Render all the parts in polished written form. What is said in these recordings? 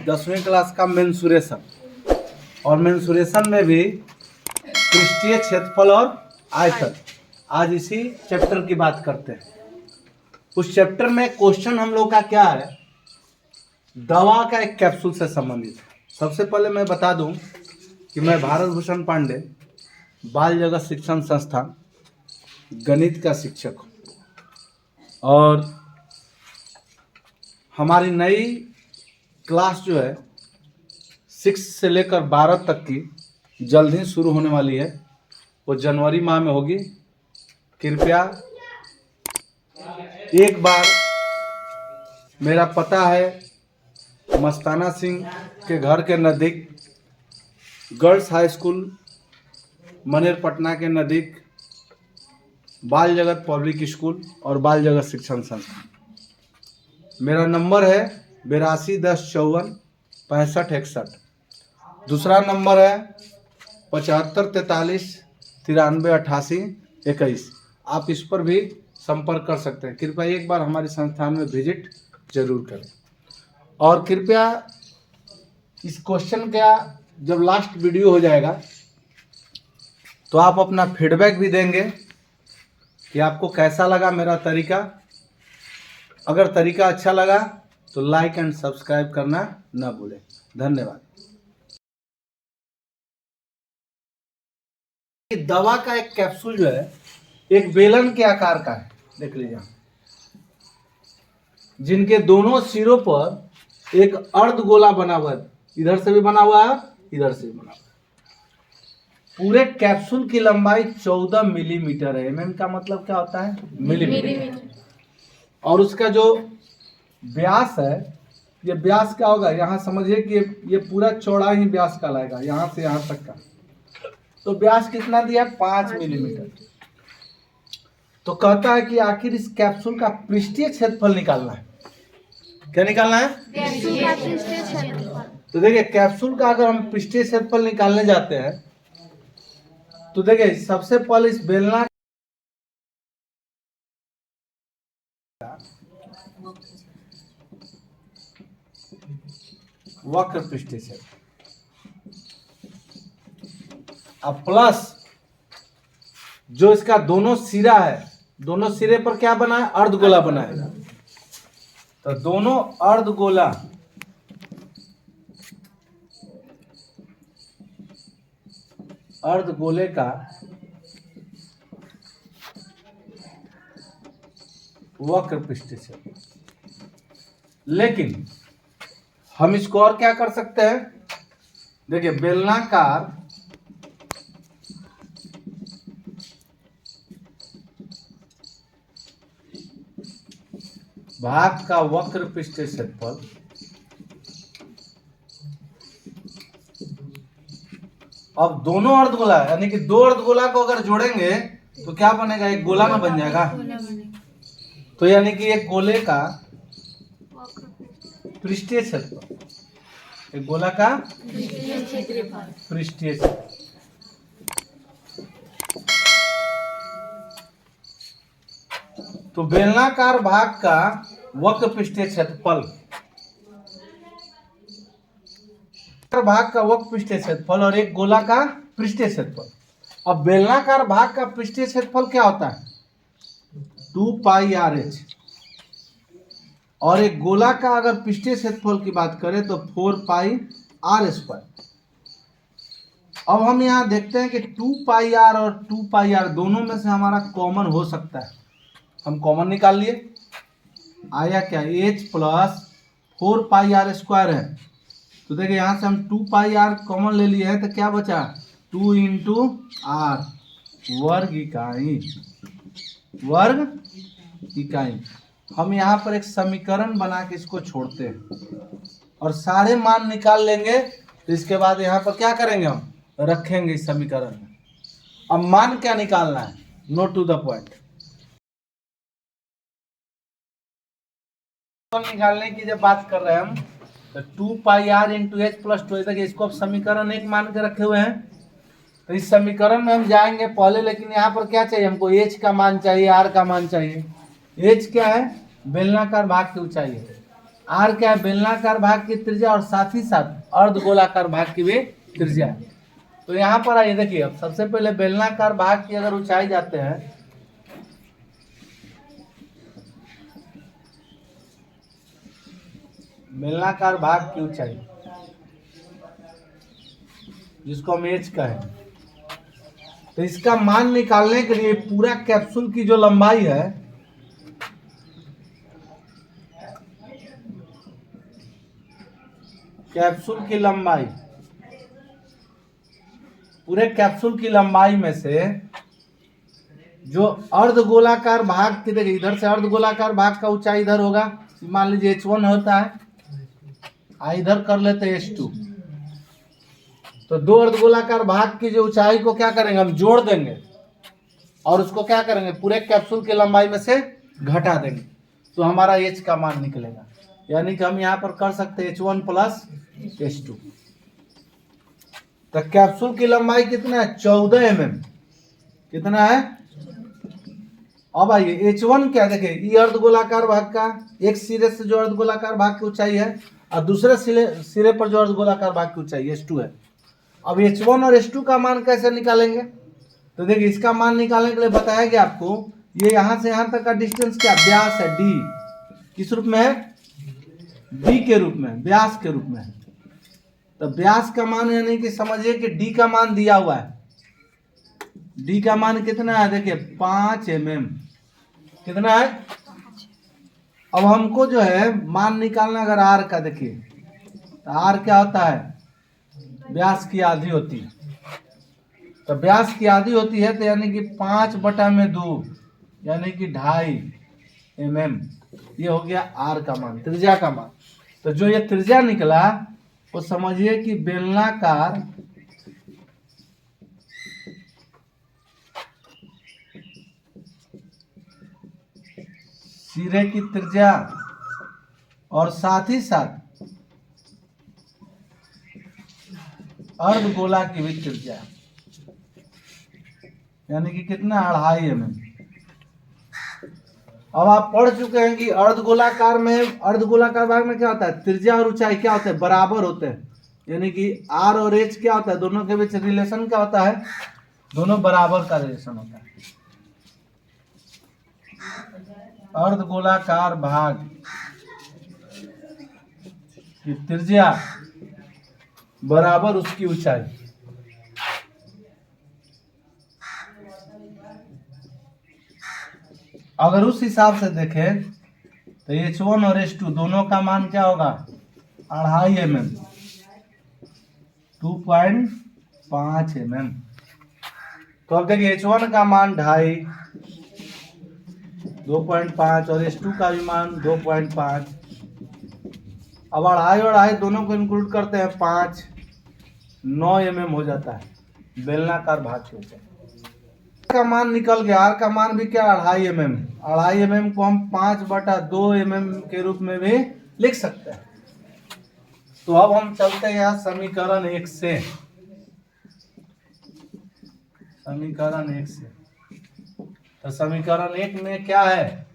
10वीं क्लास का मेंसुरेशन, और मेंसुरेशन में भी पृष्ठीय क्षेत्रफल और आयतन। आज इसी चैप्टर की बात करते हैं। उस चैप्टर में क्वेश्चन हम लोग का क्या है, दवा का एक कैप्सूल से संबंधित है। सबसे पहले मैं बता दूं कि मैं भारत भूषण पांडे, बाल जगत शिक्षण संस्थान, गणित का शिक्षक हूँ, और हमारी नई क्लास जो है 6 से लेकर 12 तक की जल्द ही शुरू होने वाली है। वो जनवरी माह में होगी। कृपया एक बार, मेरा पता है मस्ताना सिंह के घर के नज़दीक, girls high school Maner Patna के नज़दीक, बाल जगत पब्लिक स्कूल और बाल जगत शिक्षण संस्थान। मेरा नंबर है 8210546561। दूसरा नंबर है 7543938821। आप इस पर भी संपर्क कर सकते हैं। कृपया एक बार हमारे संस्थान में विजिट जरूर करें। और कृपया इस क्वेश्चन का जब लास्ट वीडियो हो जाएगा तो आप अपना फीडबैक भी देंगे कि आपको कैसा लगा मेरा तरीका। अगर तरीका अच्छा लगा तो लाइक एंड सब्सक्राइब करना ना भूलें। धन्यवाद। दवा का एक कैप्सूल जो है एक बेलन के आकार का है, देख लीजिए, जिनके दोनों सिरों पर एक अर्धगोला बना हुआ है। इधर से भी बना हुआ है, इधर से भी बना हुआ है। पूरे कैप्सूल की लंबाई 14 मिलीमीटर है। एमएम का मतलब क्या होता है? मिलीमीटर। और उसका जो व्यास है, ये व्यास क्या होगा, यहाँ समझिए कि ये पूरा चौड़ा ही व्यास कहलाएगा, यहाँ से यहाँ तक का। तो व्यास कितना दिया? 5 मिलीमीटर। तो कहता है कि आखिर इस कैप्सूल का पृष्ठीय क्षेत्रफल निकालना है। क्या निकालना है? कैप्सूल का पृष्ठीय क्षेत्रफल। तो देखिए, कैप्सूल का अगर हम पृष्ठीय क्षेत्रफल निकालने जाते हैं तो देखिए, सबसे पहले इस बेलना वक्र पृष्ठीय क्षेत्रफल अब प्लस जो इसका दोनों सिरा है, दोनों सिरे पर क्या बना है? अर्धगोला बना है। तो दोनों अर्धगोला अर्धगोले का वक्र पृष्ठीय क्षेत्रफल। लेकिन हम इसको और क्या कर सकते हैं? देखिए, बेलनाकार भाग का वक्र पृष्ठीय क्षेत्रफल अब दोनों अर्धगोला, यानी कि दो अर्धगोला को अगर जोड़ेंगे तो क्या बनेगा? एक गोला में बन जाएगा। तो यानी कि एक गोले का पृष्ठीय क्षेत्रफल, एक गोला का पृष्ठीय क्षेत्रफल। तो बेलनाकार भाग का वक्र पृष्ठीय क्षेत्रफल, भाग का वक्र पृष्ठीय क्षेत्रफल और एक गोला का पृष्ठीय क्षेत्रफल। अब बेलनाकार भाग का पृष्ठीय क्षेत्रफल क्या होता है? 2 पाई RH। और एक गोला का अगर पृष्ठीय क्षेत्रफल की बात करें तो 4 पाई R²। अब हम यहां देखते हैं कि 2 पाई R और 2 पाई R दोनों में से हमारा कॉमन हो सकता है। हम कॉमन निकाल लिए, आया क्या? H प्लस 4 पाई R² है। तो देखिए, यहां से हम 2 पाई R कॉमन ले लिए हैं, तो क्या बचा? 2 इंटू R वर्ग इकाई, वर्ग इकाई। हम यहाँ पर एक समीकरण बना के इसको छोड़ते हैं और सारे मान निकाल लेंगे। तो इसके बाद यहाँ पर क्या करेंगे? हम रखेंगे इस समीकरण में। अब मान क्या निकालना है? Note to the point. निकालने की जब बात कर रहे हैं हम, तो 2 पाई R इंटू H प्लस 2, तक इसको अब समीकरण 1 मान के रखे हुए हैं। तो इस समीकरण में हम जाएंगे पहले, लेकिन यहाँ पर क्या चाहिए हमको? H का मान चाहिए, R का मान चाहिए। H क्या है? बेलनाकार भाग की ऊंचाई है। आर क्या है, बेलनाकार भाग की त्रिज्या और साथ ही साथ अर्धगोलाकार भाग की भी त्रिज्या है। तो यहाँ पर आइए देखिए, अब सबसे पहले बेलनाकार भाग की अगर ऊंचाई जाते हैं, बेलनाकार भाग की ऊंचाई जिसको हम एच कहें, तो इसका मान निकालने के लिए पूरा कैप्सूल की जो लंबाई है, कैप्सूल की लंबाई, पूरे कैप्सूल की लंबाई में से जो अर्धगोलाकार भाग की, देखिए इधर से अर्धगोलाकार भाग का ऊंचाई इधर होगा, मान लीजिए h1 होता है, इधर कर लेते हैं h2। तो दो अर्धगोलाकार भाग की जो ऊंचाई को क्या करेंगे, हम जोड़ देंगे और उसको क्या करेंगे, पूरे कैप्सूल की लंबाई में से घटा देंगे, तो हमारा h का मान निकलेगा। यानी कि हम यहाँ पर कर सकते हैं h1 प्लस h2। तो कैप्सूल की लंबाई कितना है, 14 mm। कितना है, अब आइए h1 क्या, देखिए ये अर्धगोलाकार भाग का एक सिरे से जो अर्धगोलाकार भाग की ऊंचाई है और दूसरे सिरे पर जो अर्धगोलाकार भाग की ऊंचाई h2 है। अब h1 और h2 का मान कैसे निकालेंगे, तो देखिए इसका मान निकालने के लिए बताया गया आपको, ये यहाँ से यहाँ तक का डिस्टेंस क्या, व्यास है d, किस रूप में है, d के रूप में, व्यास के रूप में। तो व्यास का मान यानी कि समझिए कि d का मान दिया हुआ है, d का मान कितना है, देखिए 5 mm। कितना है, अब हमको जो है मान निकालना अगर r का, देखिए तो r क्या होता है, व्यास की आधी होती है। तो व्यास की आधी होती है तो यानी कि 5/2 यानी कि 2.5 mm, ये हो गया r का मान, त्रिज्या का मान। तो जो ये त्रिज्या निकला वो समझिए कि बेलनाकार सिरे की त्रिज्या और साथ ही साथ अर्धगोला की भी त्रिज्या, यानी कि कितना, 2.5 mm। अब आप पढ़ चुके हैं कि अर्धगोलाकार भाग में क्या होता है, त्रिज्या और ऊंचाई क्या होते हैं, बराबर होते हैं। यानी कि r और h क्या होता है, दोनों के बीच रिलेशन क्या होता है, दोनों बराबर का रिलेशन होता है। अर्धगोलाकार भाग की त्रिज्या बराबर उसकी ऊंचाई। अगर उस हिसाब से देखें तो h1 और h2 दोनों का मान क्या होगा, 2.5 mm, 2.5 mm। तो अब देखिए h1 का मान 2.5, 2.5 और h2 का भी मान 2.5। अब 2.5 और 2.5 दोनों को इंक्लूड करते हैं 5, 9 mm हो जाता है बेलनाकार भाग के ऊपर। का मान निकल गया, r का मान भी क्या, 2.5 mm। 2.5 mm को हम 5/2 mm के रूप में भी लिख सकते हैं। तो अब हम चलते हैं यहाँ समीकरण 1 से, समीकरण 1 से। तो समीकरण 1 में क्या है,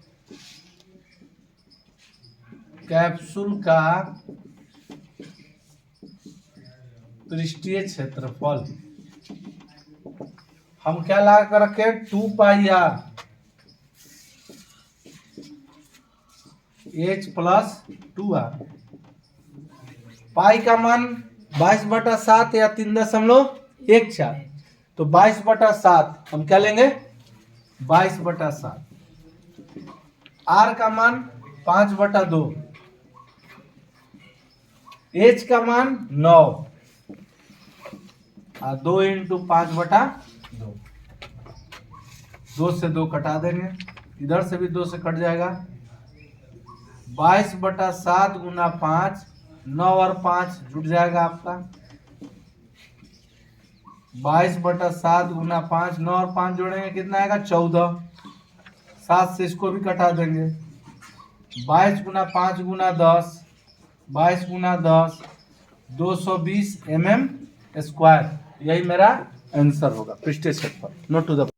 कैप्सूल का पृष्ठीय क्षेत्रफल हम क्या लगा कर रखे, 2πr h प्लस 2r। पाई का मान 22/7 या 3.14। तो 22/7 हम क्या लेंगे, 22/7। r का मान 5/2, h का मान 9 और 2 × 5/2। 2 से 2 कटा देंगे, इधर से भी 2 से कट जाएगा। 22/7 गुना 5, 9 और 5 जुट जाएगा आपका। 22/7 गुना 5, 9 और 5 जोड़ेंगे कितना आएगा, 14। 7 से इसको भी कटा देंगे। 22 गुना 5 गुना 10, 22 गुना 10, 220 mm²। यही मेरा आंसर होगा पृष्ठीय क्षेत्रफल। Note to the